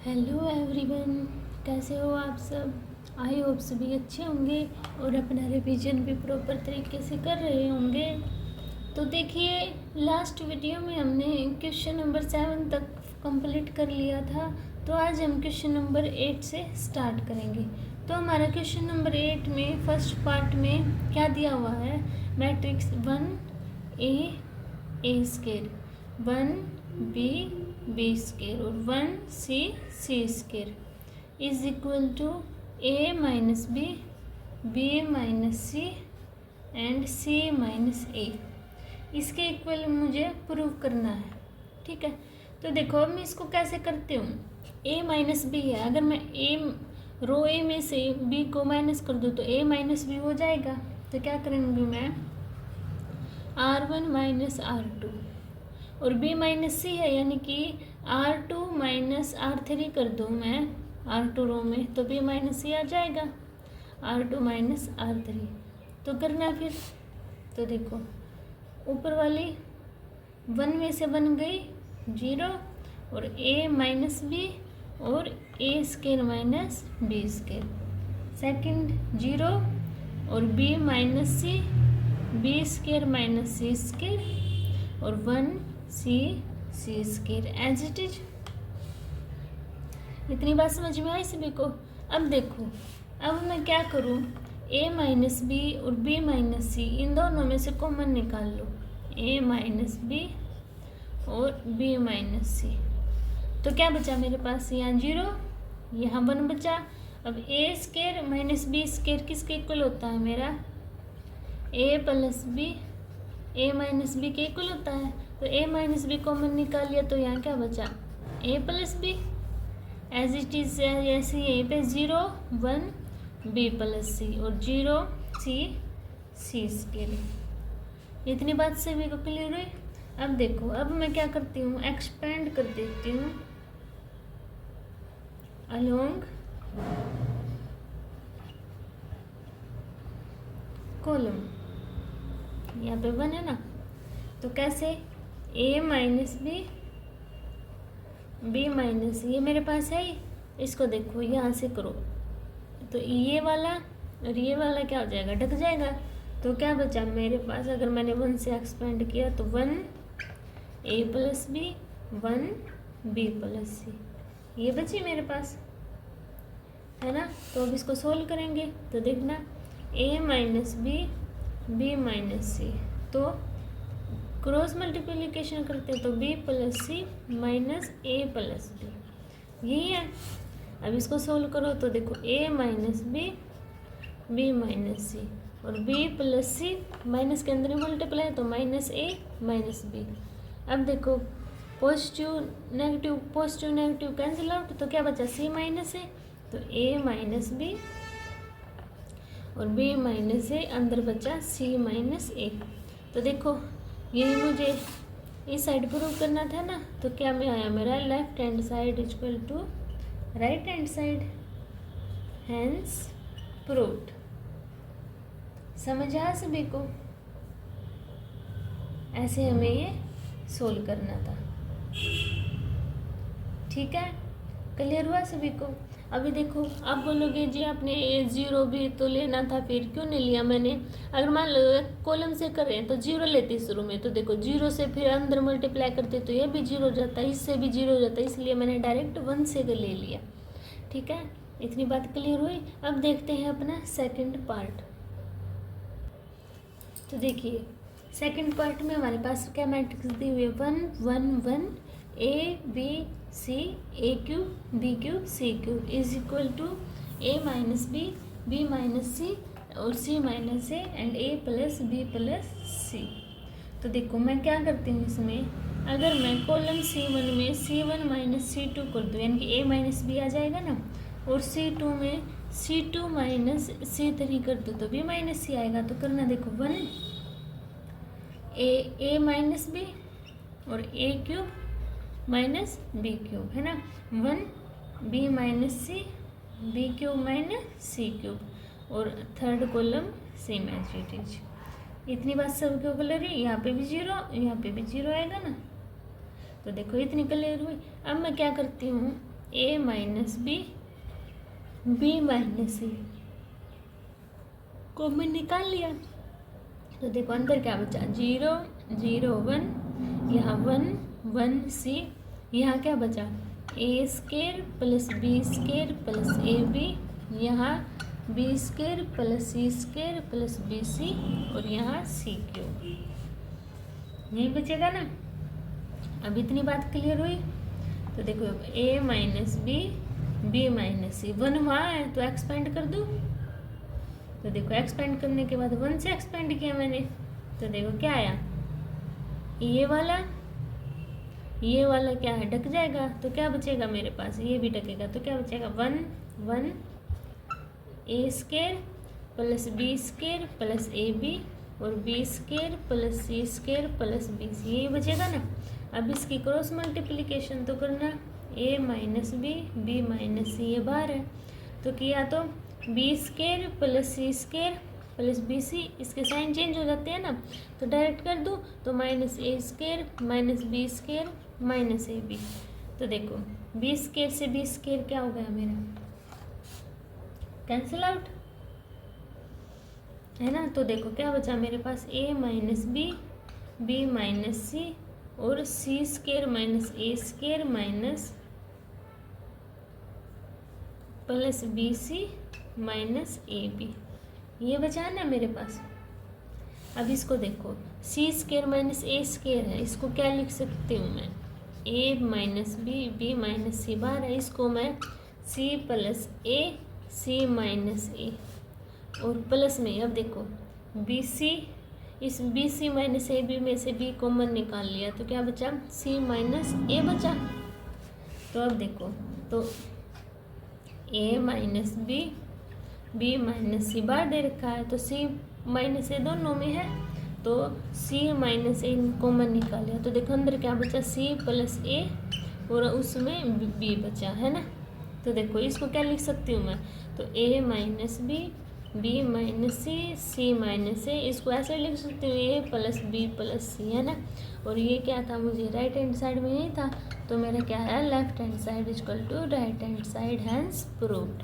Hello everyone, कैसे हो आप सब। आई होप सभी अच्छे होंगे और अपना रिवीजन भी प्रॉपर तरीके से कर रहे होंगे। तो देखिए, लास्ट वीडियो में हमने क्वेश्चन नंबर 7 तक कंप्लीट कर लिया था। तो आज हम क्वेश्चन नंबर 8 से स्टार्ट करेंगे। तो हमारा क्वेश्चन नंबर 8 में फर्स्ट पार्ट में क्या दिया हुआ है, matrix 1 A square, 1 B square और 1 C square is equal to A minus B minus C and C minus A। इसके इक्वल मुझे प्रूव करना है। ठीक है, तो देखो अब मैं इसको कैसे करती हूँ। A माइनस बी है, अगर मैं रो A में से B को माइनस कर दूँ तो A माइनस बी हो जाएगा। तो क्या करूँगी मैं, R1 माइनस R2 और B माइनस C है, यानी कि R2 माइनस R3 कर दूँ मैं R2 रो में, तो B माइनस C आ जाएगा, R2 माइनस R3। तो करना फिर, तो देखो ऊपर वाली 1 में से बन गई 0 और A माइनस B और A square minus B square, second 0 और B minus C, B square minus C square और 1 C square as it is. इतनी बात समझ में आई सभी को। अब देखो, अब मैं क्या करूँ, A माइनस बी और B माइनस C इन दोनों में से कॉमन निकाल लो, A माइनस बी और B माइनस C। तो क्या बचा मेरे पास, यहाँ 0 यहाँ 1 बचा। अब A square minus B square किसके इक्वल होता है मेरा, A plus B, A minus B के इक्वल होता है। तो A माइनस बी कॉमन निकाल लिया, तो यहाँ क्या बचा, A plus B as it is, ऐसे यहीं पे 0 1 B प्लस C और 0 C स्केयर। इतनी बात सभी को क्लियर हुई। अब देखो, अब मैं क्या करती हूँ, एक्सपेंड कर देती हूँ अलोंग कॉलम। यहाँ पे 1 है ना, तो कैसे, A माइनस B माइनस ये मेरे पास है ही। इसको देखो यहाँ से करो तो ये वाला और ये वाला क्या हो जाएगा, ढक जाएगा। तो क्या बचा मेरे पास, अगर मैंने 1 से एक्सपेंड किया तो 1 A plus B 1 B plus C, ये बची मेरे पास, है ना। तो अब इसको सोल्व करेंगे तो देखना, A minus B minus C, तो क्रॉस मल्टीप्लिकेशन करते हैं तो B plus C minus A plus B, यही है। अब इसको सोल्व करो तो देखो A minus B minus C और B प्लस C माइनस के अंदर ही मल्टीप्लाई, तो माइनस A माइनस B। अब देखो पॉजिटिव नेगेटिव कैंसिल आउट, तो क्या बचा, C माइनस A, तो A माइनस B और B माइनस A, अंदर बचा C माइनस A। तो देखो यही मुझे इस साइड प्रूव करना था ना, तो क्या में आया मेरा, left hand side equal to right hand side, hence proved. समझ आया सभी को, ऐसे हमें ये सोल्व करना था। ठीक है, क्लियर हुआ सभी को। अभी देखो, आप बोलोगे जी आपने 0 भी तो लेना था, फिर क्यों नहीं लिया मैंने। अगर मान लो कॉलम से कर रहे हैं तो 0 लेते शुरू में, तो देखो 0 से फिर अंदर मल्टीप्लाई करते तो ये भी 0 हो जाता है, इससे भी 0 हो जाता है, इसलिए मैंने डायरेक्ट 1 से ले लिया। ठीक है, इतनी बात क्लियर हुई। अब देखते हैं अपना सेकेंड पार्ट। तो देखिए सेकेंड पार्ट में हमारे पास क्या मैट्रिक्स दी हुई है, 1 1 1 A B C A cube B cube C cube is equal to A minus B minus C और C minus A and A plus B plus C। तो देखो मैं क्या करती हूँ इसमें, अगर मैं कॉलम C1 में C1 माइनस C2 कर दूँ, यानी कि A माइनस B आ जाएगा ना, और C2 में C2 माइनस C3 कर दूँ तो B माइनस C आएगा। तो करना देखो 1 A माइनस B और A cube minus B cube, है ना, 1 B minus C B cube minus C cube और third column same as it is. इतनी बात सबको क्लियर है। यहाँ पे भी 0 यहाँ पे भी 0 आएगा ना, तो देखो इतनी क्लियर हुई। अब मैं क्या करती हूँ, ए माइनस बी, बी माइनस सी कॉमन निकाल लिया। तो देखो अंदर क्या बचा, 0 0 1, यहाँ 1 1 सी, यहाँ क्या बचा A square plus B square plus A B, यहाँ B square plus C square plus B C, और यहाँ सी क्यूब, यही बचेगा ना। अब इतनी बात क्लियर हुई। तो देखो ए माइनस बी, बी माइनस सी, 1 वहाँ है तो एक्सपेंड कर दूँ। तो देखो एक्सपेंड करने के बाद 1 से एक्सपेंड किया मैंने, तो देखो क्या आया, ये वाला क्या है, ढक जाएगा। तो क्या बचेगा मेरे पास, ये भी ढकेगा, तो क्या बचेगा 1 1 A square plus B square plus A B, और B square plus C square plus B C, ये बचेगा ना। अब इसकी क्रॉस मल्टीप्लिकेशन तो करना, A minus B minus C, ये बाहर है तो किया, तो B square plus C square plus B C, इसके साइन चेंज हो जाते हैं ना, तो डायरेक्ट कर दूँ तो minus A square minus B square minus A B. तो देखो बी स्केयर से बी स्केयर क्या हो गया मेरा, कैंसिल आउट है ना। तो देखो क्या बचा मेरे पास, A minus B minus C, और C square minus A square minus plus B C minus A B, ये बचा है ना मेरे पास। अब इसको देखो, C square minus A square है, इसको क्या लिख सकती हूँ मैं, A minus B minus C बार है, इसको मैं सी प्लस ए सी माइनस ए, और प्लस में अब देखो बी सी, इस B C minus A B में से बी कॉमन निकाल लिया, तो क्या बचा, सी माइनस ए बचा। तो अब देखो, तो ए माइनस बी माइनस सी बार दे रखा है, तो सी माइनस ए दोनों में है, तो सी माइनस ए कॉमन निकाल लिया, तो देखो अंदर क्या बचा, सी प्लस ए, और उसमें बी बचा है ना। तो देखो इसको क्या लिख सकती हूँ मैं, तो ए माइनस बी माइनस सी माइनस ए, इसको ऐसे लिख सकती हूँ, ए प्लस बी प्लस सी, है ना। और ये क्या था, मुझे राइट हैंड साइड में नहीं था, तो मेरा क्या है, left hand side equal to right hand side, hence proved,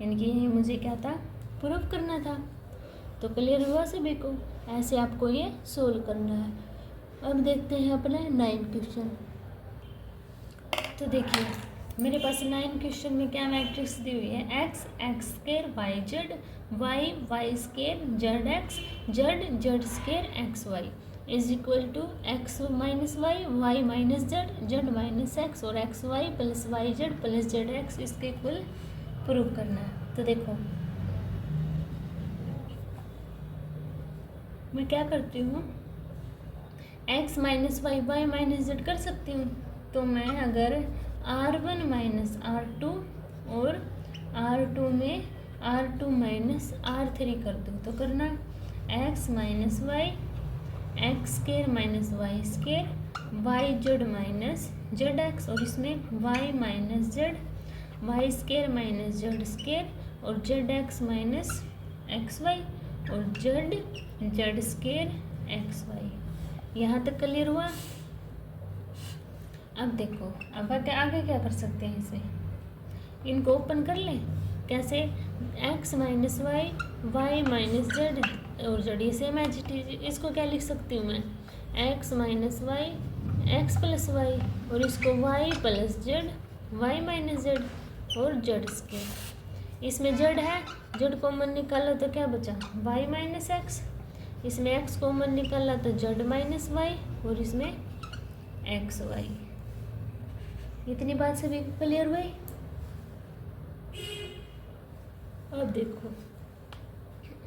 यानी कि ये मुझे क्या था, प्रूव करना था। तो क्लियर हुआ सभी को, ऐसे आपको ये सोल्व करना है। अब देखते हैं अपना 9 क्वेश्चन। तो देखिए मेरे पास 9 क्वेश्चन में क्या मैट्रिक्स दी हुई है, X X square Y Z, Y Y square Z X, Z Z square X Y is equal to X minus Y minus Z, Z minus x, और X Y plus Y Z plus Z X, इसके equal prove करना है। तो देखो मैं क्या करती हूँ, x minus Y Y minus Z कर सकती हूँ, तो मैं अगर r1 माइनस r2 और r2 में r2 माइनस r3 कर दूँ, तो करना x minus Y X square minus Y square Y Z minus Z X, और इसमें y minus Z Y square minus Z square, और Z X minus X Y, और Z Z square X Y. यहाँ तक clear हुआ। अब देखो अब आगे क्या कर सकते हैं, इसे इनको ओपन कर लें, कैसे, X minus Y minus Z और जेड, ये सेम एज इट इज, इसको क्या लिख सकती हूँ मैं, X minus Y X plus Y, और इसको Y plus Z Y minus Z, और जेड स्केयर, इसमें जेड है, जेड कॉमन निकाला तो क्या बचा, वाई माइनस एक्स, इसमें एक्स कॉमन निकाला तो जेड माइनस वाई, और इसमें एक्स वाई। इतनी बात सभी क्लियर हुई। अब देखो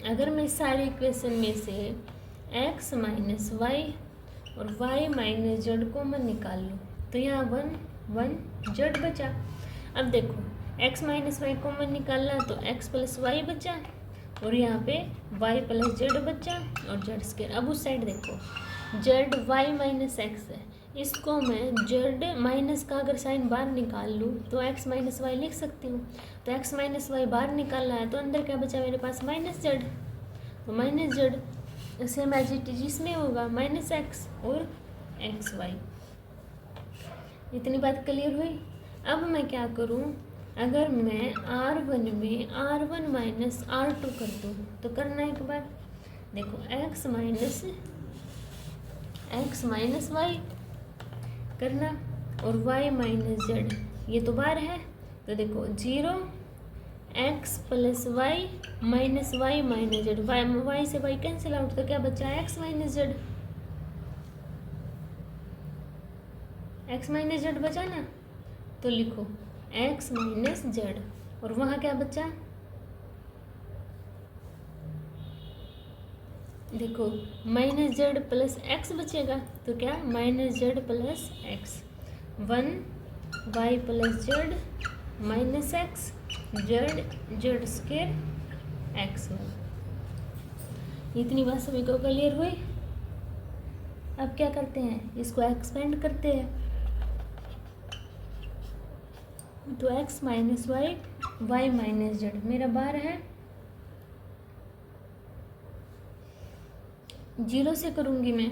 अगर मैं सारे इक्वेशन में से एक्स माइनस वाई और वाई माइनस जेड कॉमन निकाल लूँ, तो यहाँ 1 जेड बचा। अब देखो x माइनस वाई कॉमन निकालना, तो x प्लस वाई बचा, और यहाँ पे y प्लस जेड बचा, और जेड स्केयर। अब उस साइड देखो जेड वाई माइनस एक्स है, इसको मैं जेड माइनस का अगर साइन बाहर निकाल लूँ तो x माइनस वाई लिख सकती हूँ। तो x माइनस वाई बाहर निकालना है, तो अंदर क्या बचा मेरे पास, माइनस जेड, तो minus Z same as it is इसमें होगा माइनस एक्स और एक्स वाई। इतनी बात क्लियर हुई। अब मैं क्या करूँ, अगर मैं R1 में R1 माइनस R2 कर दूँ तो करना एक बार, देखो x माइनस वाई करना और y माइनस जेड, ये तो बार है तो देखो 0 x plus y minus Y minus Z, y से वाई कैंसिल आउट तो क्या बचा x minus z, x minus z बचा ना, तो लिखो x माइनस जेड और वहाँ क्या बचा, देखो माइनस जेड प्लस एक्स बचेगा तो क्या minus z plus x, 1 y plus z minus x z square x Y. इतनी बात सभी को क्लियर हुई। अब क्या करते हैं, इसको एक्सपेंड करते हैं, तो x minus Y Y minus z मेरा बार है, 0 से करूँगी मैं,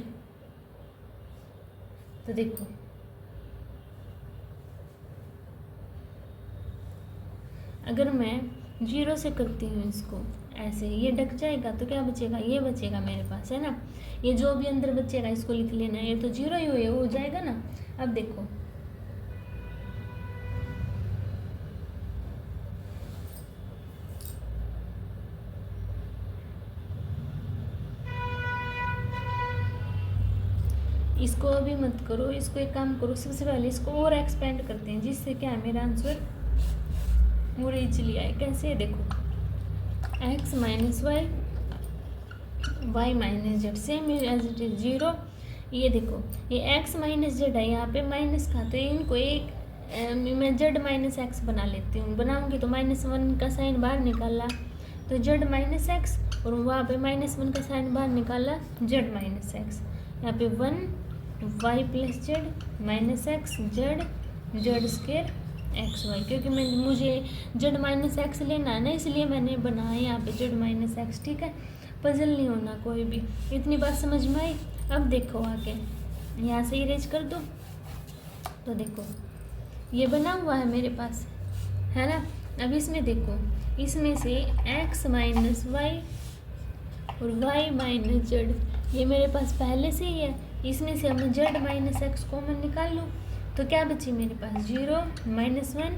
तो देखो अगर मैं 0 से करती हूँ इसको ऐसे, ये ढक जाएगा तो क्या बचेगा, ये बचेगा मेरे पास, है ना, ये जो भी अंदर बचेगा इसको लिख लेना, ये तो 0 ही हो जाएगा ना। अब देखो इसको अभी मत करो, इसको एक काम करो, सबसे पहले इसको और एक्सपेंड करते हैं जिससे क्या है मेरा आंसर और इजीली आए। कैसे, देखो x minus Y Y minus Z same as it is 0, ये देखो ये x माइनस जेड है यहाँ पे माइनस का, तो इनको एक मैं जेड माइनस एक्स बना लेती हूँ, बनाऊंगी तो -1 का साइन बाहर निकाला तो जेड माइनस एक्स, और वहाँ पे -1 का साइन बाहर निकाला जेड माइनस एक्स, यहाँ पे 1 y plus z minus x z square x y, क्योंकि मुझे जेड माइनस एक्स लेना है ना, इसलिए मैंने बनाया यहाँ पे जेड माइनस एक्स। ठीक है, पजल नहीं होना कोई भी। इतनी बात समझ में आई। अब देखो आगे यहाँ से इरेज कर दो, तो देखो ये बना हुआ है मेरे पास, है ना। अब इसमें देखो, इसमें से x माइनस वाई और y माइनस जेड ये मेरे पास पहले से ही है, इसमें से हम जेड माइनस एक्स कॉमन निकाल लो तो क्या बची मेरे पास 0 -1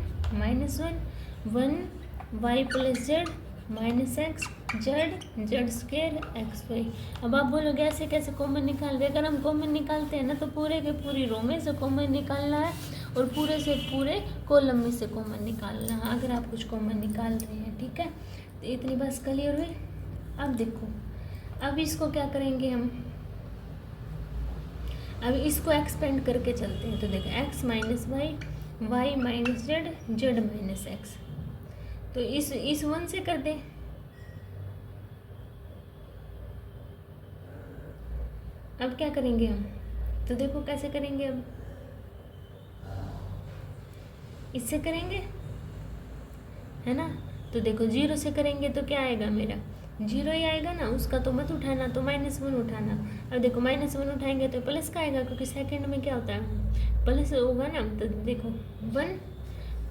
1 y plus z minus x z square x y. अब आप बोलोगे ऐसे कैसे कॉमन निकाल रहे, अगर हम कॉमन निकालते हैं ना तो पूरे के पूरी रो में से कॉमन निकालना है और पूरे से पूरे कॉलम में से कॉमन निकालना है अगर आप कुछ कॉमन निकाल रहे हैं। ठीक है, तो इतनी बात क्लियर हुई। अब देखो, अब इसको क्या करेंगे हम, अब इसको एक्सपेंड करके चलते हैं, तो देखो x minus Y minus z minus x, तो इस 1 से कर दें। अब क्या करेंगे हम, तो देखो कैसे करेंगे, अब इससे करेंगे, है ना। तो देखो 0 से करेंगे तो क्या आएगा मेरा 0 ही आएगा ना, उसका तो मत उठाना, तो -1 उठाना। अब देखो -1 उठाएंगे तो प्लस का आएगा, क्योंकि सेकंड में क्या होता है प्लस होगा ना। तो देखो 1,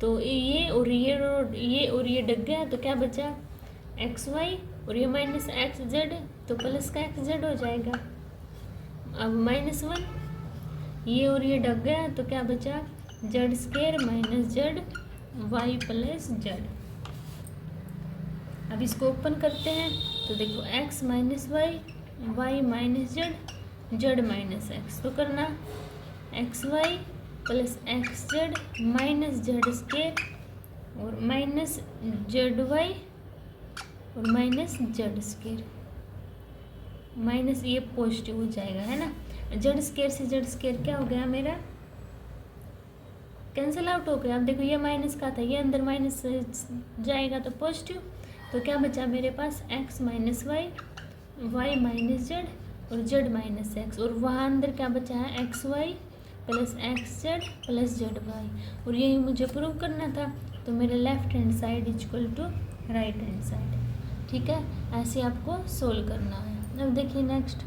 तो ये और ये डग गया तो क्या बचा एक्स वाई, और ये माइनस एक्स जेड तो प्लस का एक्स जेड हो जाएगा। अब -1, ये और ये डग गया तो क्या बचा z square minus Z y plus z. अब इसको ओपन करते हैं तो देखो x minus Y minus z minus x, तो करना x Y plus x z minus z square और माइनस जेड वाई और माइनस जेड स्क्वायर, माइनस ये पॉजिटिव हो जाएगा, है ना। जेड स्क्वायर से जेड स्क्वायर क्या हो गया मेरा कैंसिल आउट हो गया। अब देखो ये माइनस का था, ये अंदर माइनस जाएगा तो पॉजिटिव, तो क्या बचा मेरे पास x minus Y minus Z और जेड माइनस एक्स, और वहाँ अंदर क्या बचा है x Y plus x z plus Z y, और यही मुझे प्रूव करना था। तो मेरे left hand side equal to right hand side. ठीक है, ऐसे आपको सोल्व करना है। अब देखिए नेक्स्ट,